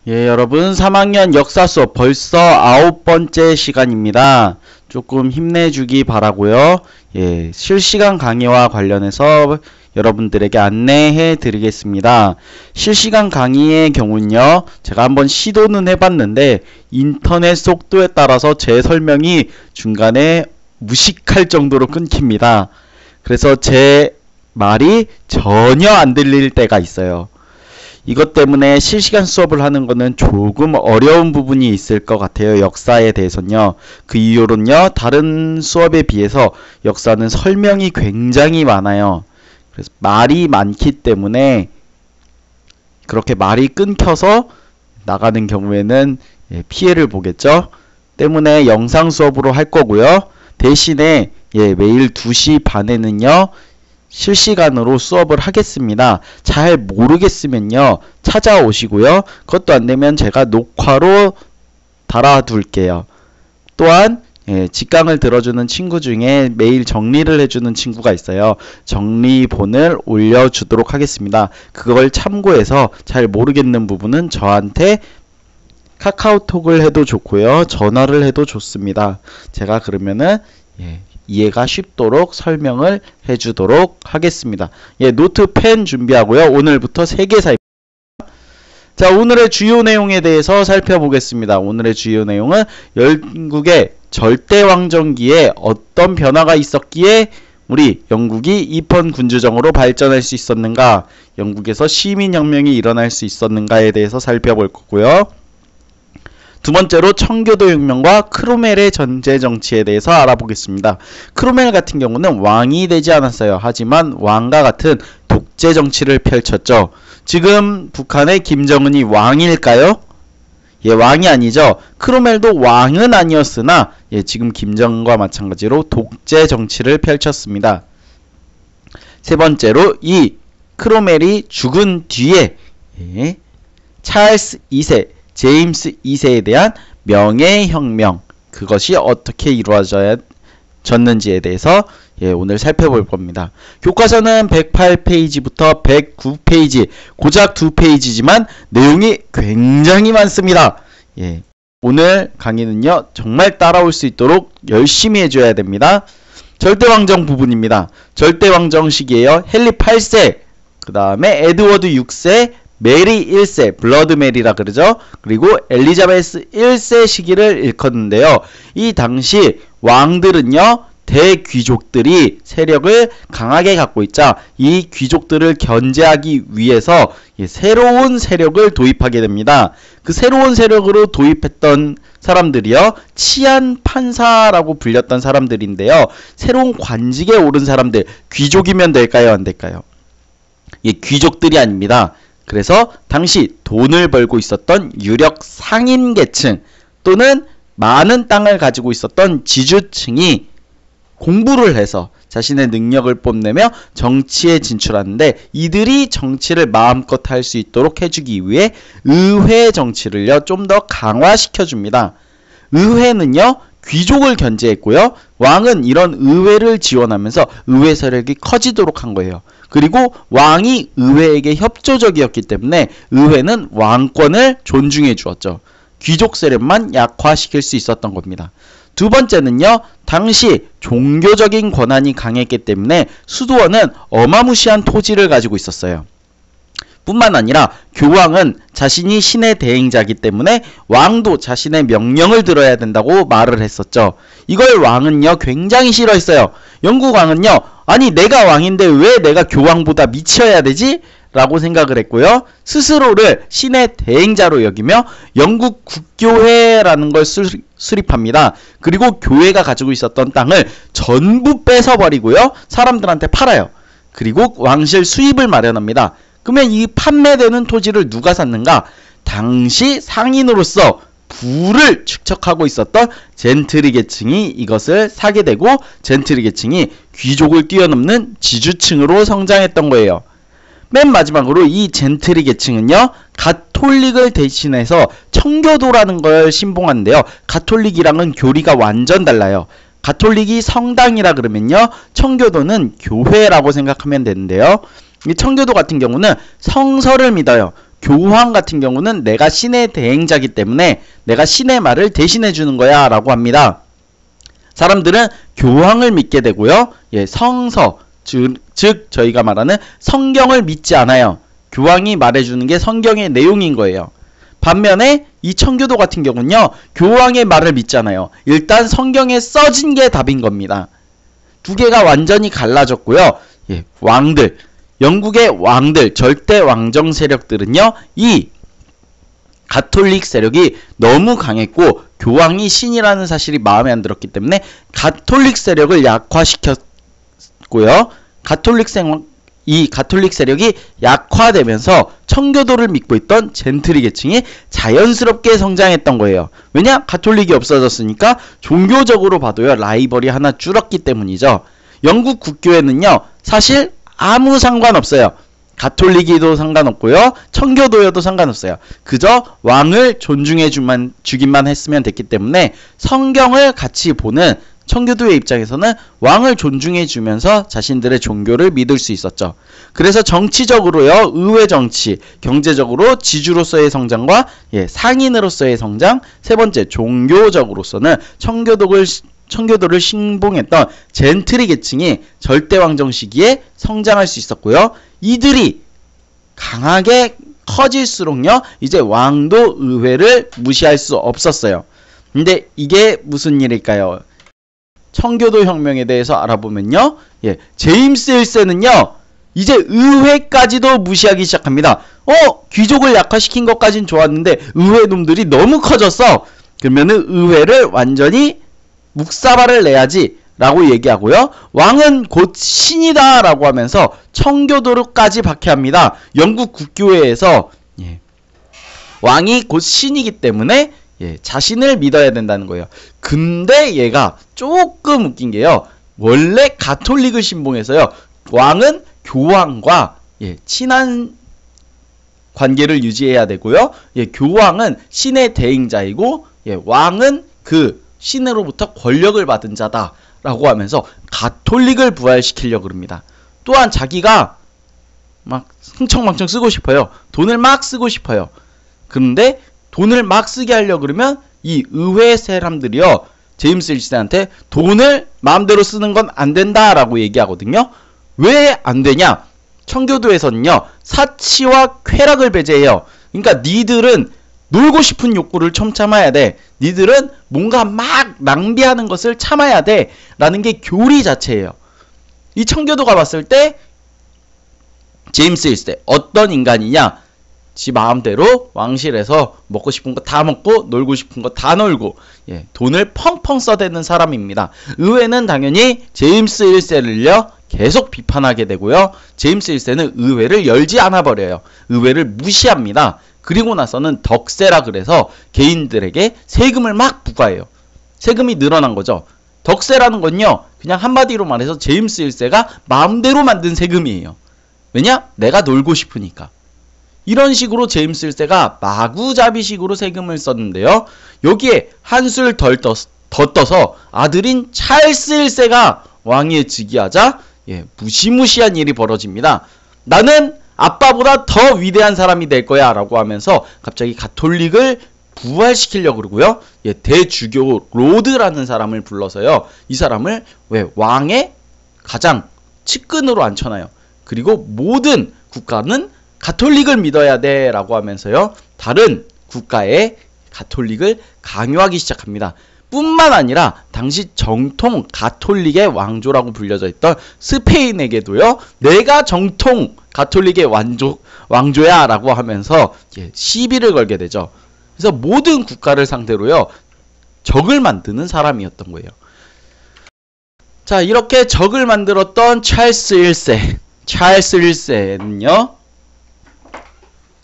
예, 여러분 3학년 역사 수업 벌써 9번째 시간입니다. 조금 힘내주기 바라고요. 예, 실시간 강의와 관련해서 여러분들에게 안내해 드리겠습니다. 실시간 강의의 경우는요, 제가 한번 시도는 해봤는데 인터넷 속도에 따라서 제 설명이 중간에 무식할 정도로 끊깁니다. 그래서 제 말이 전혀 안 들릴 때가 있어요. 이것 때문에 실시간 수업을 하는 거는 조금 어려운 부분이 있을 것 같아요. 역사에 대해서는요. 그 이유로는요, 다른 수업에 비해서 역사는 설명이 굉장히 많아요. 그래서 말이 많기 때문에 그렇게 말이 끊겨서 나가는 경우에는 피해를 보겠죠. 때문에 영상 수업으로 할 거고요. 대신에 매일 2시 반에는요. 실시간으로 수업을 하겠습니다. 잘 모르겠으면요, 찾아오시고요. 그것도 안되면 제가 녹화로 달아둘게요. 또한 직강을 들어주는 친구 중에 매일 정리를 해주는 친구가 있어요. 정리본을 올려주도록 하겠습니다. 그걸 참고해서 잘 모르겠는 부분은 저한테 카카오톡을 해도 좋고요. 전화를 해도 좋습니다. 제가 그러면은 이해가 쉽도록 설명을 해주도록 하겠습니다. 노트 펜 준비하고요. 오늘부터 3개 사입니다. 자, 오늘의 주요 내용에 대해서 살펴보겠습니다. 오늘의 주요 내용은 영국의 절대왕정기에 어떤 변화가 있었기에 우리 영국이 입헌 군주정으로 발전할 수 있었는가, 영국에서 시민혁명이 일어날 수 있었는가에 대해서 살펴볼 거고요. 두 번째로 청교도 혁명과 크로멜의 전제 정치에 대해서 알아보겠습니다. 크로멜 같은 경우는 왕이 되지 않았어요. 하지만 왕과 같은 독재 정치를 펼쳤죠. 지금 북한의 김정은이 왕일까요? 왕이 아니죠. 크로멜도 왕은 아니었으나 지금 김정은과 마찬가지로 독재 정치를 펼쳤습니다. 세 번째로 이 크로멜이 죽은 뒤에 찰스 2세 제임스 2세에 대한 명예혁명, 그것이 어떻게 이루어졌는지에 대해서 오늘 살펴볼 겁니다. 교과서는 108페이지부터 109페이지, 고작 2페이지지만 내용이 굉장히 많습니다. 오늘 강의는요, 정말 따라올 수 있도록 열심히 해줘야 됩니다. 절대왕정 부분입니다. 절대왕정 시기에요. 헨리 8세, 그 다음에 에드워드 6세, 메리 1세, 블러드 메리라 그러죠. 그리고 엘리자베스 1세 시기를 일컫는데요. 이 당시 왕들은요, 대귀족들이 세력을 강하게 갖고 있자 이 귀족들을 견제하기 위해서 새로운 세력을 도입하게 됩니다. 그 새로운 세력으로 도입했던 사람들이요, 치안 판사라고 불렸던 사람들인데요. 새로운 관직에 오른 사람들, 귀족이면 될까요, 안 될까요? 귀족들이 아닙니다. 그래서 당시 돈을 벌고 있었던 유력 상인계층 또는 많은 땅을 가지고 있었던 지주층이 공부를 해서 자신의 능력을 뽐내며 정치에 진출하는데, 이들이 정치를 마음껏 할 수 있도록 해주기 위해 의회 정치를요, 좀 더 강화시켜줍니다. 의회는요, 귀족을 견제했고요, 왕은 이런 의회를 지원하면서 의회 세력이 커지도록 한 거예요. 그리고 왕이 의회에게 협조적이었기 때문에 의회는 왕권을 존중해 주었죠. 귀족 세력만 약화시킬 수 있었던 겁니다. 두 번째는요, 당시 종교적인 권한이 강했기 때문에 수도원은 어마무시한 토지를 가지고 있었어요. 뿐만 아니라 교황은 자신이 신의 대행자이기 때문에 왕도 자신의 명령을 들어야 된다고 말을 했었죠. 이걸 왕은요, 굉장히 싫어했어요. 영국 왕은요, 아니 내가 왕인데 왜 내가 교황보다 미쳐야 되지? 라고 생각을 했고요. 스스로를 신의 대행자로 여기며 영국 국교회라는 걸 수립합니다. 그리고 교회가 가지고 있었던 땅을 전부 뺏어버리고요, 사람들한테 팔아요. 그리고 왕실 수입을 마련합니다. 그러면 이 판매되는 토지를 누가 샀는가? 당시 상인으로서 부를 축적하고 있었던 젠트리 계층이 이것을 사게 되고, 젠트리 계층이 귀족을 뛰어넘는 지주층으로 성장했던 거예요. 맨 마지막으로 이 젠트리 계층은요, 가톨릭을 대신해서 청교도라는 걸 신봉하는데요. 가톨릭이랑은 교리가 완전 달라요. 가톨릭이 성당이라 그러면요, 청교도는 교회라고 생각하면 되는데요. 이 청교도 같은 경우는 성서를 믿어요. 교황 같은 경우는 내가 신의 대행자이기 때문에 내가 신의 말을 대신해 주는 거야 라고 합니다. 사람들은 교황을 믿게 되고요. 예, 성서, 즉 저희가 말하는 성경을 믿지 않아요. 교황이 말해주는 게 성경의 내용인 거예요. 반면에 이 청교도 같은 경우는요. 교황의 말을 믿잖아요. 일단 성경에 써진 게 답인 겁니다. 두 개가 완전히 갈라졌고요. 예, 왕들, 영국의 왕들, 절대 왕정 세력들은요. 이 가톨릭 세력이 너무 강했고 교황이 신이라는 사실이 마음에 안 들었기 때문에 가톨릭 세력을 약화시켰고요. 이 가톨릭 세력이 약화되면서 청교도를 믿고 있던 젠트리 계층이 자연스럽게 성장했던 거예요. 왜냐? 가톨릭이 없어졌으니까 종교적으로 봐도요. 라이벌이 하나 줄었기 때문이죠. 영국 국교회는요. 사실 아무 상관없어요. 가톨릭이도 상관없고요. 청교도여도 상관없어요. 그저 왕을 존중해 주기만 했으면 됐기 때문에 성경을 같이 보는 청교도의 입장에서는 왕을 존중해 주면서 자신들의 종교를 믿을 수 있었죠. 그래서 정치적으로요. 의회 정치, 경제적으로 지주로서의 성장과 상인으로서의 성장, 세 번째 종교적으로서는 청교도를 신봉했던 젠트리 계층이 절대왕정 시기에 성장할 수 있었고요. 이들이 강하게 커질수록요. 이제 왕도 의회를 무시할 수 없었어요. 근데 이게 무슨 일일까요? 청교도 혁명에 대해서 알아보면요. 제임스 1세는요. 이제 의회까지도 무시하기 시작합니다. 귀족을 약화시킨 것까진 좋았는데 의회 놈들이 너무 커졌어. 그러면은 의회를 완전히 묵사발을 내야지 라고 얘기하고요. 왕은 곧 신이다 라고 하면서 청교도로까지 박해합니다. 영국 국교회에서 왕이 곧 신이기 때문에 자신을 믿어야 된다는 거예요. 근데 얘가 조금 웃긴 게요. 원래 가톨릭을 신봉해서요. 왕은 교황과 친한 관계를 유지해야 되고요. 교황은 신의 대행자이고 왕은 그 신으로부터 권력을 받은 자다 라고 하면서 가톨릭을 부활시키려고 합니다. 또한 자기가 막 흥청망청 쓰고 싶어요. 돈을 막 쓰고 싶어요. 그런데 돈을 막 쓰게 하려고 그러면 이 의회 사람들이요. 제임스 1세한테 돈을 마음대로 쓰는 건 안 된다 라고 얘기하거든요. 왜 안 되냐? 청교도에서는요. 사치와 쾌락을 배제해요. 그러니까 니들은 놀고 싶은 욕구를 좀 참아야 돼. 니들은 뭔가 막 낭비하는 것을 참아야 돼. 라는 게 교리 자체예요. 이 청교도가 봤을 때 제임스 1세 어떤 인간이냐? 지 마음대로 왕실에서 먹고 싶은 거 다 먹고 놀고 싶은 거 다 놀고 돈을 펑펑 써대는 사람입니다. 의회는 당연히 제임스 1세를요. 계속 비판하게 되고요. 제임스 1세는 의회를 열지 않아 버려요. 의회를 무시합니다. 그리고 나서는 덕세라 그래서 개인들에게 세금을 막 부과해요. 세금이 늘어난 거죠. 덕세라는 건요. 그냥 한마디로 말해서 제임스 1세가 마음대로 만든 세금이에요. 왜냐? 내가 놀고 싶으니까. 이런 식으로 제임스 1세가 마구잡이식으로 세금을 썼는데요. 여기에 한술 더 떠서 아들인 찰스 1세가 왕위에 즉위하자 무시무시한 일이 벌어집니다. 나는 아빠보다 더 위대한 사람이 될 거야 라고 하면서 갑자기 가톨릭을 부활시키려고 그러고요. 대주교 로드라는 사람을 불러서요. 이 사람을 왕의 가장 측근으로 앉혀놔요. 그리고 모든 국가는 가톨릭을 믿어야 돼 라고 하면서요. 다른 국가에 가톨릭을 강요하기 시작합니다. 뿐만 아니라 당시 정통 가톨릭의 왕조라고 불려져 있던 스페인에게도요. 내가 정통 가톨릭의 왕조야 라고 하면서 시비를 걸게 되죠. 그래서 모든 국가를 상대로요. 적을 만드는 사람이었던 거예요. 자, 이렇게 적을 만들었던 찰스 1세. 찰스 1세는요.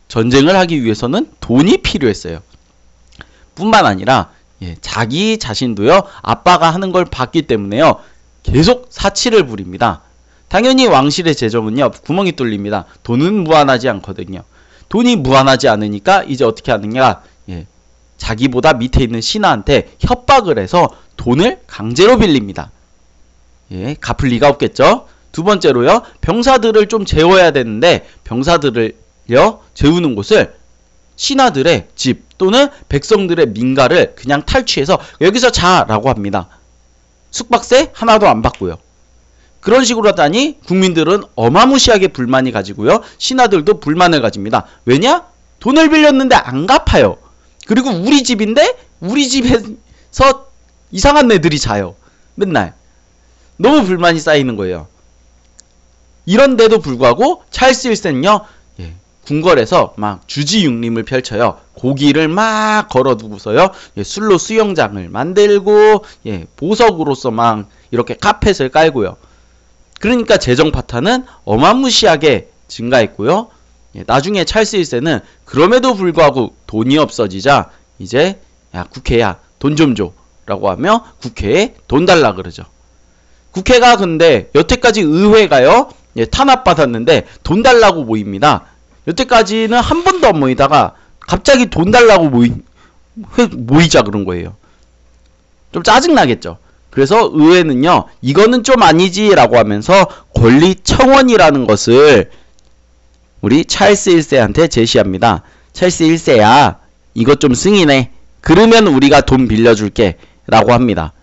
전쟁을 하기 위해서는 돈이 필요했어요. 뿐만 아니라 자기 자신도요. 아빠가 하는 걸 봤기 때문에요. 계속 사치를 부립니다. 당연히 왕실의 재정은요. 구멍이 뚫립니다. 돈은 무한하지 않거든요. 돈이 무한하지 않으니까 이제 어떻게 하느냐. 자기보다 밑에 있는 신하한테 협박을 해서 돈을 강제로 빌립니다. 갚을 리가 없겠죠. 두 번째로요. 병사들을 좀 재워야 되는데 병사들을 재우는 곳을 신하들의 집 또는 백성들의 민가를 그냥 탈취해서 여기서 자라고 합니다. 숙박세 하나도 안 받고요. 그런 식으로 하다니 국민들은 어마무시하게 불만이 가지고요. 신하들도 불만을 가집니다. 왜냐? 돈을 빌렸는데 안 갚아요. 그리고 우리 집인데 우리 집에서 이상한 애들이 자요. 맨날. 너무 불만이 쌓이는 거예요. 이런데도 불구하고 찰스 1세는요. 궁궐에서 막 주지육림을 펼쳐요. 고기를 막 걸어두고서요. 술로 수영장을 만들고 보석으로서 막 이렇게 카펫을 깔고요. 그러니까 재정 파탄은 어마무시하게 증가했고요. 나중에 찰스 1세는 그럼에도 불구하고 돈이 없어지자 이제 야 국회야 돈 좀 줘 라고 하며 국회에 돈 달라 그러죠. 국회가 근데 여태까지 의회가요 탄압받았는데 돈 달라고 모입니다. 여태까지는 한 번도 안 모이다가 갑자기 돈 달라고 모이자 그런 거예요. 좀 짜증나겠죠. 그래서 의회는요 이거는 좀 아니지 라고 하면서 권리청원이라는 것을 우리 찰스 1세한테 제시합니다. 찰스 1세야 이것 좀 승인해. 그러면 우리가 돈 빌려줄게 라고 합니다.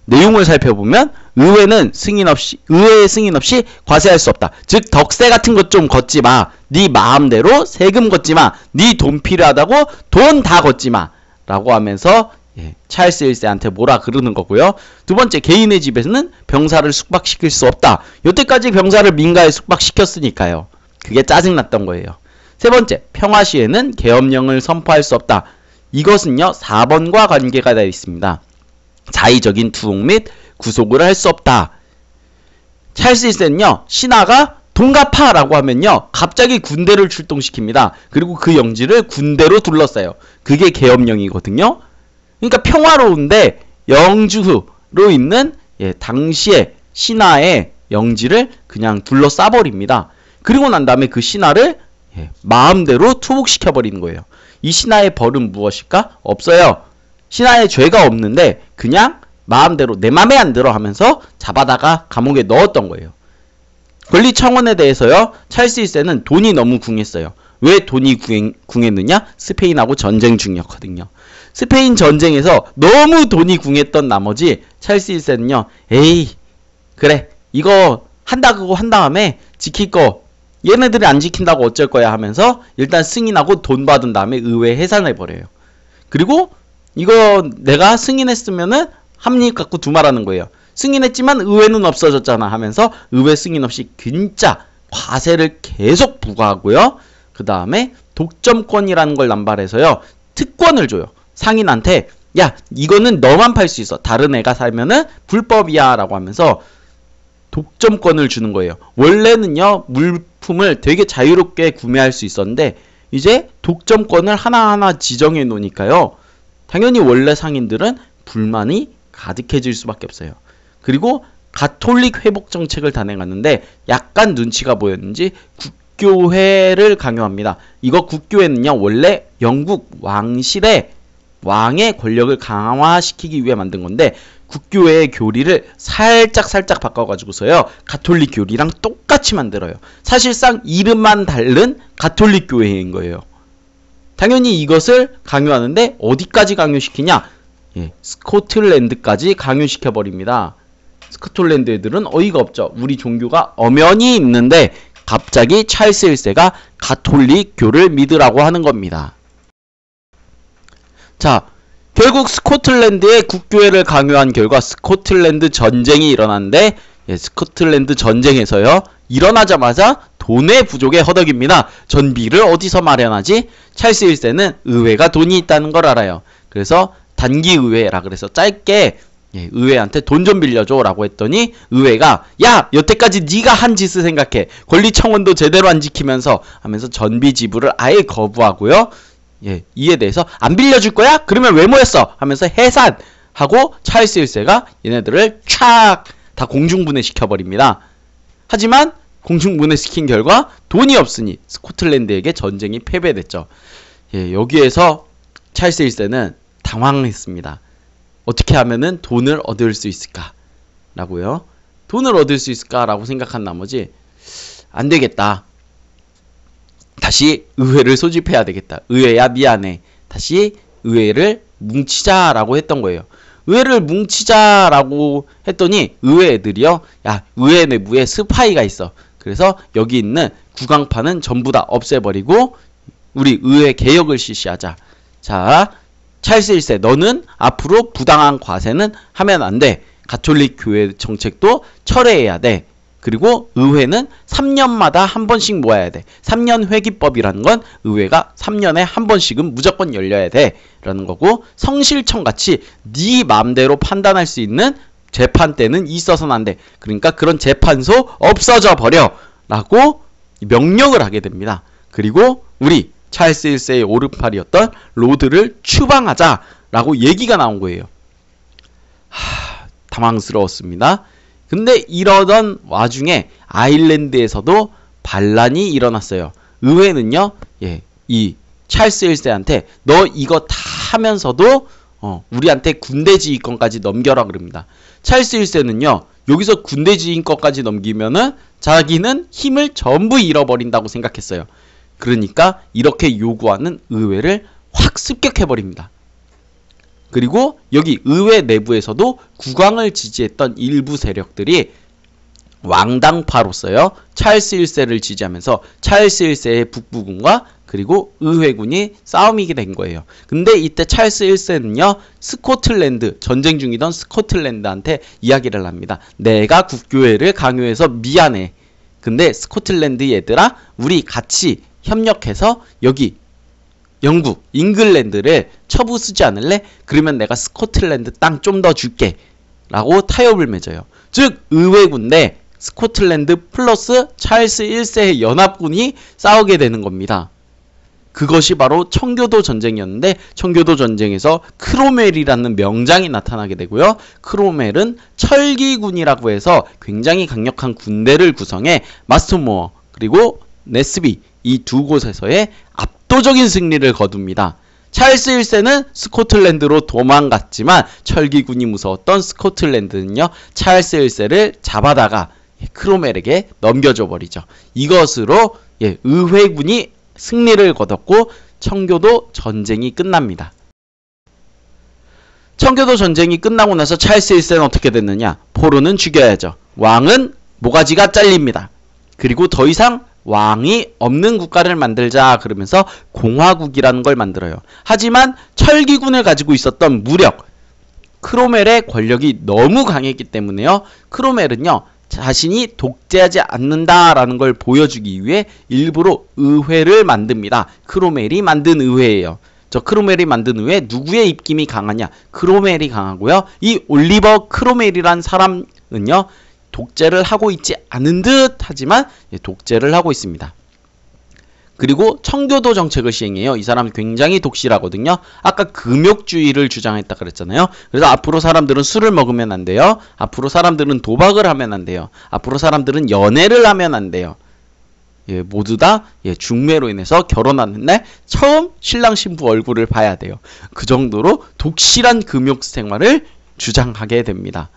내용을 살펴보면 의회의 승인 없이 과세할 수 없다. 즉 덕세 같은 것 좀 걷지 마. 네 마음대로 세금 걷지 마. 네 돈 필요하다고 돈 다 걷지 마. 라고 하면서 찰스 1세한테 뭐라 그러는 거고요. 두 번째, 개인의 집에서는 병사를 숙박시킬 수 없다. 여태까지 병사를 민가에 숙박시켰으니까요. 그게 짜증났던 거예요. 세 번째, 평화시에는 계엄령을 선포할 수 없다. 이것은요 4번과 관계가 되어 있습니다. 자의적인 투옥 및 구속을 할 수 없다. 찰스 1세는요 신하가 돈 갚아 라고 하면요 갑자기 군대를 출동시킵니다. 그리고 그 영지를 군대로 둘러싸요. 그게 계엄령이거든요. 그러니까 평화로운데 영주로 있는 당시의 신하의 영지를 그냥 둘러싸버립니다. 그리고 난 다음에 그 신하를 마음대로 투복시켜버리는 거예요. 이 신하의 벌은 무엇일까? 없어요. 신하의 죄가 없는데 그냥 마음대로 내 맘에 안 들어 하면서 잡아다가 감옥에 넣었던 거예요. 권리청원에 대해서요 찰스 1세는 돈이 너무 궁했어요. 왜 돈이 궁했느냐? 스페인하고 전쟁 중이었거든요. 스페인 전쟁에서 너무 돈이 궁했던 나머지 찰스 1세는요 에이 그래 이거 한다고 한 다음에 지킬 거 얘네들이 안 지킨다고 어쩔 거야 하면서 일단 승인하고 돈 받은 다음에 의회에 해산해버려요. 그리고 이거 내가 승인했으면은 합리익 갖고 두말하는 거예요. 승인했지만 의회는 없어졌잖아 하면서 의회 승인 없이 진짜 과세를 계속 부과하고요. 그 다음에 독점권이라는 걸 남발해서요 특권을 줘요. 상인한테 야 이거는 너만 팔 수 있어. 다른 애가 살면은 불법이야 라고 하면서 독점권을 주는 거예요. 원래는요 물품을 되게 자유롭게 구매할 수 있었는데 이제 독점권을 하나하나 지정해 놓으니까요 당연히 원래 상인들은 불만이 가득해질 수밖에 없어요. 그리고 가톨릭 회복 정책을 단행하는데 약간 눈치가 보였는지 국교회를 강요합니다. 이거 국교회는요 원래 영국 왕실의 왕의 권력을 강화시키기 위해 만든 건데 국교회의 교리를 살짝 바꿔가지고서요 가톨릭 교리랑 똑같이 만들어요. 사실상 이름만 다른 가톨릭 교회인 거예요. 당연히 이것을 강요하는데 어디까지 강요시키냐? 스코틀랜드까지 강요시켜버립니다. 스코틀랜드 애들은 어이가 없죠. 우리 종교가 엄연히 있는데 갑자기 찰스 1세가 가톨릭교를 믿으라고 하는 겁니다. 자, 결국 스코틀랜드의 국교회를 강요한 결과 스코틀랜드 전쟁이 일어났는데 스코틀랜드 전쟁에서요 일어나자마자 돈의 부족에 허덕입니다. 전비를 어디서 마련하지? 찰스 1세는 의회가 돈이 있다는 걸 알아요. 그래서 단기의회라 그래서 짧게 의회한테 돈 좀 빌려줘 라고 했더니 의회가 야 여태까지 네가 한 짓을 생각해. 권리청원도 제대로 안 지키면서 하면서 전비 지불을 아예 거부하고요. 이에 대해서 안 빌려줄 거야? 그러면 왜 모였어? 하면서 해산하고 찰스 1세가 얘네들을 촥 다 공중분해시켜버립니다. 하지만 공중분해시킨 결과 돈이 없으니 스코틀랜드에게 전쟁이 패배됐죠. 여기에서 찰스 1세는 당황했습니다. 어떻게 하면은 돈을 얻을 수 있을까? 라고요. 돈을 얻을 수 있을까? 라고 생각한 나머지 안 되겠다. 다시 의회를 소집해야 되겠다. 의회야 미안해. 다시 의회를 뭉치자라고 했던 거예요. 의회를 뭉치자라고 했더니 의회 애들이요. 야, 의회 내부에 스파이가 있어. 그래서 여기 있는 국왕파는 전부 다 없애버리고 우리 의회 개혁을 실시하자. 자, 찰스 1세 너는 앞으로 부당한 과세는 하면 안 돼. 가톨릭 교회 정책도 철회해야 돼. 그리고 의회는 3년마다 한 번씩 모아야 돼. 3년 회기법이라는 건 의회가 3년에 한 번씩은 무조건 열려야 돼. 라는 거고 성실청 같이 네 마음대로 판단할 수 있는 재판대는 있어서는 안 돼. 그러니까 그런 재판소 없어져 버려. 라고 명령을 하게 됩니다. 그리고 우리 찰스 1세의 오른팔이었던 로드를 추방하자. 라고 얘기가 나온 거예요. 당황스러웠습니다. 근데 이러던 와중에 아일랜드에서도 반란이 일어났어요. 의회는요, 이 찰스 1세한테 너 이거 다 하면서도 우리한테 군대 지휘권까지 넘겨라 그럽니다. 찰스 1세는요, 여기서 군대 지휘권까지 넘기면은 자기는 힘을 전부 잃어버린다고 생각했어요. 그러니까 이렇게 요구하는 의회를 확 습격해버립니다. 그리고 여기 의회 내부에서도 국왕을 지지했던 일부 세력들이 왕당파로서요. 찰스 1세를 지지하면서 찰스 1세의 북부군과 그리고 의회군이 싸움이게 된 거예요. 근데 이때 찰스 1세는요. 스코틀랜드, 전쟁 중이던 스코틀랜드한테 이야기를 합니다. 내가 국교회를 강요해서 미안해. 근데 스코틀랜드 얘들아, 우리 같이 협력해서 여기 영국, 잉글랜드를 처부 쓰지 않을래? 그러면 내가 스코틀랜드 땅 좀 더 줄게. 라고 타협을 맺어요. 즉 의회군 대 스코틀랜드 플러스 찰스 1세의 연합군이 싸우게 되는 겁니다. 그것이 바로 청교도 전쟁이었는데 청교도 전쟁에서 크로멜이라는 명장이 나타나게 되고요. 크로멜은 철기군이라고 해서 굉장히 강력한 군대를 구성해 마스터모어 그리고 네스비 이 두 곳에서의 압도적인 승리를 거둡니다. 찰스 1세는 스코틀랜드로 도망갔지만 철기군이 무서웠던 스코틀랜드는요. 찰스 1세를 잡아다가 크로멜에게 넘겨줘 버리죠. 이것으로 의회군이 승리를 거뒀고 청교도 전쟁이 끝납니다. 청교도 전쟁이 끝나고 나서 찰스 1세는 어떻게 됐느냐? 포로는 죽여야죠. 왕은 모가지가 잘립니다. 그리고 더 이상 왕이 없는 국가를 만들자 그러면서 공화국이라는 걸 만들어요. 하지만 철기군을 가지고 있었던 무력, 크로멜의 권력이 너무 강했기 때문에요. 크로멜은요. 자신이 독재하지 않는다라는 걸 보여주기 위해 일부러 의회를 만듭니다. 크로멜이 만든 의회예요. 저 크로멜이 만든 의회 누구의 입김이 강하냐? 크로멜이 강하고요. 이 올리버 크로멜이란 사람은요. 독재를 하고 있지 않은 듯 하지만 독재를 하고 있습니다. 그리고 청교도 정책을 시행해요. 이 사람은 굉장히 독실하거든요. 아까 금욕주의를 주장했다 그랬잖아요. 그래서 앞으로 사람들은 술을 먹으면 안 돼요. 앞으로 사람들은 도박을 하면 안 돼요. 앞으로 사람들은 연애를 하면 안 돼요. 모두 다 중매로 인해서 결혼하는 날 처음 신랑 신부 얼굴을 봐야 돼요. 그 정도로 독실한 금욕 생활을 주장하게 됩니다.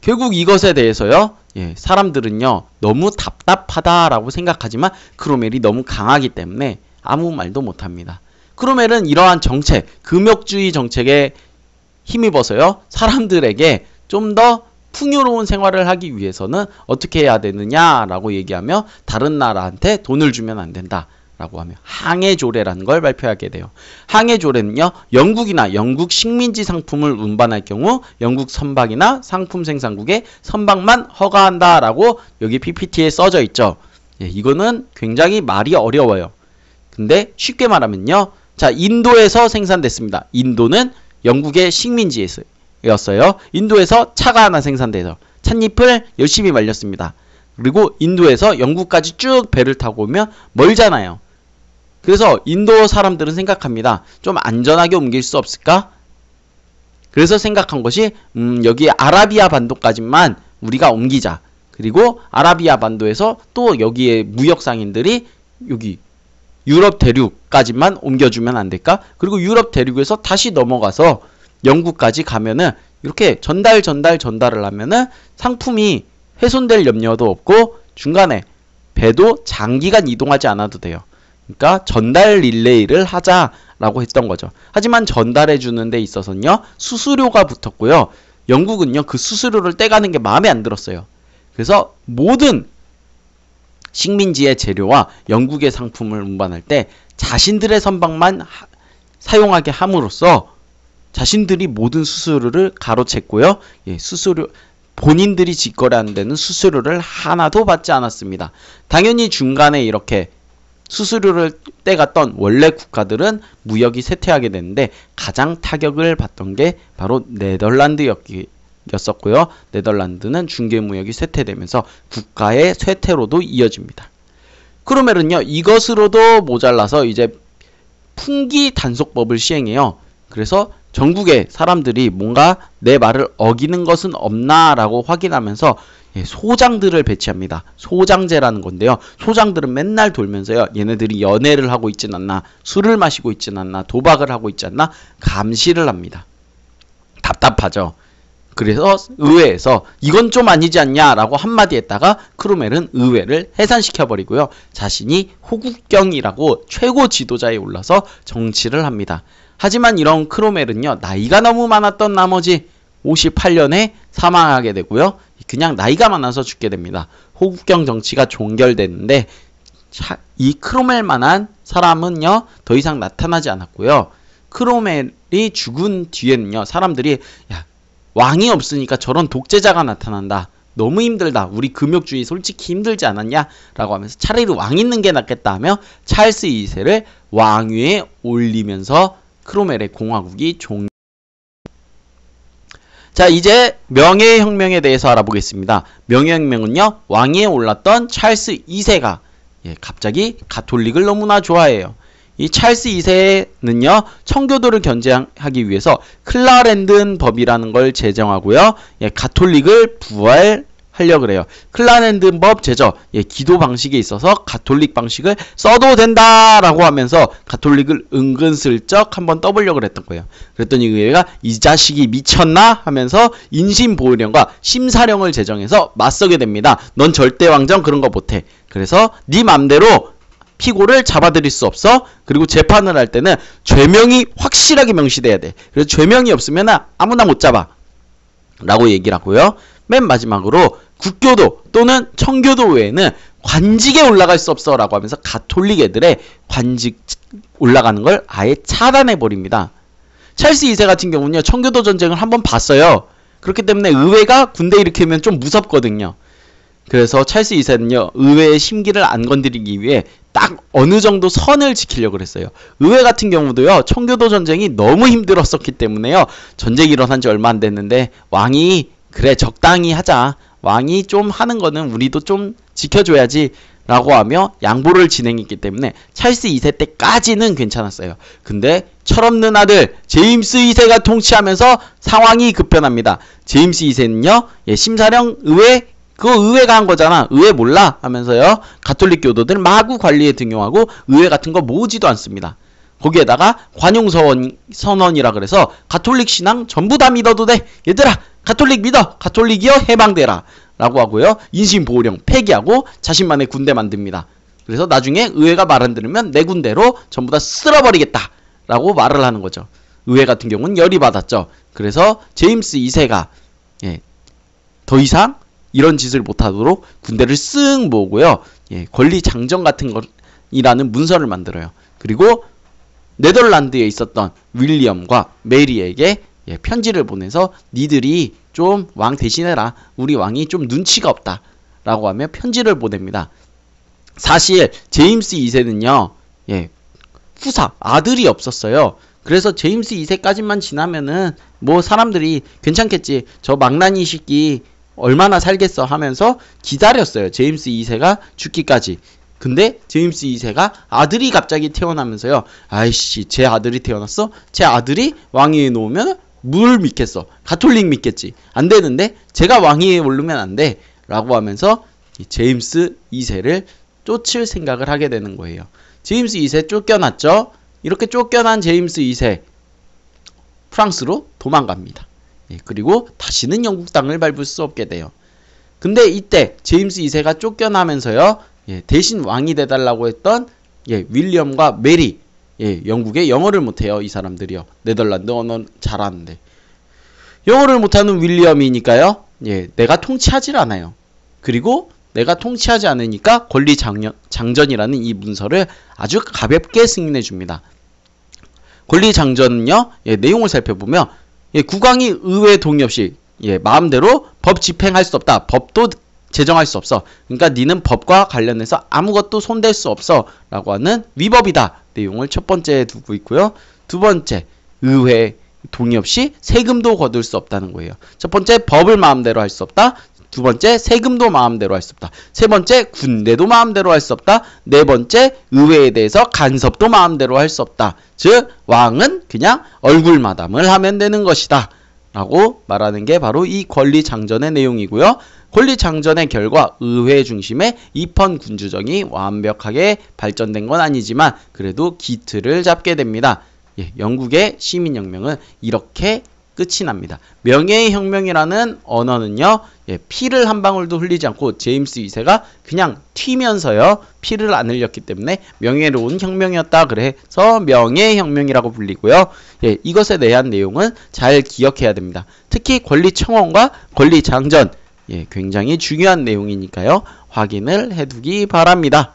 결국 이것에 대해서요. 사람들은요. 너무 답답하다라고 생각하지만 크로멜이 너무 강하기 때문에 아무 말도 못합니다. 크로멜은 이러한 정책, 금욕주의 정책에 힘입어서요. 사람들에게 좀 더 풍요로운 생활을 하기 위해서는 어떻게 해야 되느냐라고 얘기하며 다른 나라한테 돈을 주면 안 된다. 라고 하며 항해조례라는 걸 발표하게 돼요. 항해조례는요. 영국이나 영국 식민지 상품을 운반할 경우 영국 선박이나 상품 생산국에 선박만 허가한다 라고 여기 PPT에 써져 있죠. 이거는 굉장히 말이 어려워요. 근데 쉽게 말하면요. 자, 인도에서 생산됐습니다. 인도는 영국의 식민지였어요. 인도에서 차가 하나 생산돼서 찻잎을 열심히 말렸습니다. 그리고 인도에서 영국까지 쭉 배를 타고 오면 멀잖아요. 그래서 인도 사람들은 생각합니다. 좀 안전하게 옮길 수 없을까? 그래서 생각한 것이 여기 아라비아 반도까지만 우리가 옮기자. 그리고 아라비아 반도에서 또 여기에 무역 상인들이 여기 유럽 대륙까지만 옮겨주면 안 될까? 그리고 유럽 대륙에서 다시 넘어가서 영국까지 가면은 이렇게 전달을 하면은 상품이 훼손될 염려도 없고 중간에 배도 장기간 이동하지 않아도 돼요. 그러니까 전달 릴레이를 하자라고 했던 거죠. 하지만 전달해 주는 데 있어서는요, 수수료가 붙었고요. 영국은요, 그 수수료를 떼가는 게 마음에 안 들었어요. 그래서 모든 식민지의 재료와 영국의 상품을 운반할 때 자신들의 선박만 사용하게 함으로써 자신들이 모든 수수료를 가로챘고요. 예, 수수료 본인들이 직거래하는 데는 수수료를 하나도 받지 않았습니다. 당연히 중간에 이렇게 수수료를 떼갔던 원래 국가들은 무역이 쇠퇴하게 되는데 가장 타격을 받던 게 바로 네덜란드였었고요. 네덜란드는 중개무역이 쇠퇴되면서 국가의 쇠퇴로도 이어집니다. 크로멜은요, 이것으로도 모자라서 이제 풍기 단속법을 시행해요. 그래서 전국의 사람들이 뭔가 내 말을 어기는 것은 없나라고 확인하면서 소장들을 배치합니다. 소장제라는 건데요. 소장들은 맨날 돌면서요, 얘네들이 연애를 하고 있진 않나, 술을 마시고 있진 않나, 도박을 하고 있지 않나 감시를 합니다. 답답하죠. 그래서 의회에서 이건 좀 아니지 않냐라고 한마디 했다가 크로멜은 의회를 해산시켜버리고요. 자신이 호국경이라고 최고 지도자에 올라서 정치를 합니다. 하지만 이런 크로멜은요, 나이가 너무 많았던 나머지 58년에 사망하게 되고요. 그냥 나이가 많아서 죽게 됩니다. 호국경 정치가 종결됐는데 이 크로멜만한 사람은요, 더 이상 나타나지 않았고요. 크로멜이 죽은 뒤에는요, 사람들이 야, 왕이 없으니까 저런 독재자가 나타난다. 너무 힘들다. 우리 금욕주의 솔직히 힘들지 않았냐? 라고 하면서 차라리 왕 있는 게 낫겠다 하며 찰스 2세를 왕위에 올리면서 크로멜의 공화국이 자, 이제 명예혁명에 대해서 알아보겠습니다. 명예혁명은요, 왕위에 올랐던 찰스 2세가 갑자기 가톨릭을 너무나 좋아해요. 이 찰스 2세는요, 청교도를 견제하기 위해서 클라렌든 법이라는 걸 제정하고요, 가톨릭을 부활하려고 그래요. 클라렌든 법 제정, 기도 방식에 있어서 가톨릭 방식을 써도 된다라고 하면서 가톨릭을 은근슬쩍 한번 떠보려고 그랬던 거예요. 그랬더니 의회가 이 자식이 미쳤나 하면서 인신보호령과 심사령을 제정해서 맞서게 됩니다. 넌 절대 왕정 그런 거 못해. 그래서 네 맘대로 피고를 잡아들일 수 없어. 그리고 재판을 할 때는 죄명이 확실하게 명시돼야 돼. 그래서 죄명이 없으면 아무나 못 잡아 라고 얘기를 하고요. 맨 마지막으로 국교도 또는 청교도 외에는 관직에 올라갈 수 없어 라고 하면서 가톨릭 애들의 관직 올라가는 걸 아예 차단해 버립니다. 찰스 2세 같은 경우는요, 청교도 전쟁을 한번 봤어요. 그렇기 때문에 의회가 군대 일으키면 좀 무섭거든요. 그래서 찰스 2세는요, 의회의 심기를 안 건드리기 위해 딱 어느 정도 선을 지키려고 그랬어요. 의회 같은 경우도요, 청교도 전쟁이 너무 힘들었었기 때문에요, 전쟁이 일어난 지 얼마 안 됐는데 왕이 그래 적당히 하자, 왕이 좀 하는 거는 우리도 좀 지켜줘야지 라고 하며 양보를 진행했기 때문에 찰스 2세 때까지는 괜찮았어요. 근데 철없는 아들 제임스 2세가 통치하면서 상황이 급변합니다. 제임스 2세는요, 심사령 의회, 그거 의회가 한 거잖아. 의회 몰라? 하면서요, 가톨릭 교도들 마구 관리에 등용하고 의회 같은 거 모으지도 않습니다. 거기에다가 관용선언이라 그래서 가톨릭 신앙 전부 다 믿어도 돼. 얘들아, 가톨릭 믿어. 가톨릭이여 해방되라. 라고 하고요, 인신보호령 폐기하고 자신만의 군대 만듭니다. 그래서 나중에 의회가 말 안 들으면 내 군대로 전부 다 쓸어버리겠다. 라고 말을 하는 거죠. 의회 같은 경우는 열이 받았죠. 그래서 제임스 2세가 더 이상 이런 짓을 못하도록 군대를 쓱 모으고요, 권리 장정 같은 거이라는 문서를 만들어요. 그리고 네덜란드에 있었던 윌리엄과 메리에게 편지를 보내서 니들이 좀 왕 대신해라. 우리 왕이 좀 눈치가 없다. 라고 하며 편지를 보냅니다. 사실 제임스 2세는요, 후사, 아들이 없었어요. 그래서 제임스 2세까지만 지나면은 뭐 사람들이 괜찮겠지. 저 망나니 새끼 얼마나 살겠어 하면서 기다렸어요. 제임스 2세가 죽기까지. 근데 제임스 2세가 아들이 갑자기 태어나면서요, 아이씨, 제 아들이 태어났어? 제 아들이 왕위에 놓으면 뭘 믿겠어? 가톨릭 믿겠지. 안 되는데 제가 왕위에 오르면 안 돼. 라고 하면서 제임스 2세를 쫓을 생각을 하게 되는 거예요. 제임스 2세 쫓겨났죠. 이렇게 쫓겨난 제임스 2세 프랑스로 도망갑니다. 그리고 다시는 영국 땅을 밟을 수 없게 돼요. 근데 이때 제임스 2세가 쫓겨나면서요, 대신 왕이 돼달라고 했던 예, 윌리엄과 메리. 예, 영국에 영어를 못해요. 이 사람들이요. 네덜란드 언어 잘하는데. 영어를 못하는 윌리엄이니까요. 예, 내가 통치하질 않아요. 그리고 내가 통치하지 않으니까 권리장전이라는 이 문서를 아주 가볍게 승인해 줍니다. 권리장전은요, 예, 내용을 살펴보면, 예, 국왕이 의회 동의 없이, 예, 마음대로 법 집행할 수 없다. 법도 제정할 수 없어. 그러니까 니는 법과 관련해서 아무것도 손댈 수 없어. 라고 하는 위법이다. 내용을 첫 번째에 두고 있고요. 두 번째, 의회 동의 없이 세금도 거둘 수 없다는 거예요. 첫 번째, 법을 마음대로 할 수 없다. 두 번째, 세금도 마음대로 할 수 없다. 세 번째, 군대도 마음대로 할 수 없다. 네 번째, 의회에 대해서 간섭도 마음대로 할 수 없다. 즉, 왕은 그냥 얼굴 마담을 하면 되는 것이다. 라고 말하는 게 바로 이 권리장전의 내용이고요. 권리장전의 결과 의회 중심의 입헌 군주정이 완벽하게 발전된 건 아니지만 그래도 기틀을 잡게 됩니다. 예, 영국의 시민혁명은 이렇게 끝이 납니다. 명예의 혁명이라는 언어는요, 예, 피를 한 방울도 흘리지 않고 제임스 2세가 그냥 튀면서요, 피를 안 흘렸기 때문에 명예로운 혁명이었다. 그래서 명예혁명이라고 불리고요. 예, 이것에 대한 내용은 잘 기억해야 됩니다. 특히 권리청원과 권리장전, 예, 굉장히 중요한 내용이니까요, 확인을 해두기 바랍니다.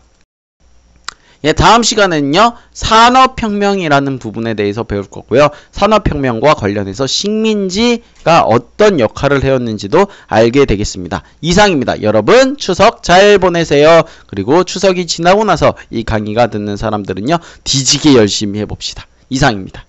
예, 다음 시간에는요, 산업혁명이라는 부분에 대해서 배울 거고요. 산업혁명과 관련해서 식민지가 어떤 역할을 해왔는지도 알게 되겠습니다. 이상입니다. 여러분, 추석 잘 보내세요. 그리고 추석이 지나고 나서 이 강의가 듣는 사람들은요, 뒤지게 열심히 해봅시다. 이상입니다.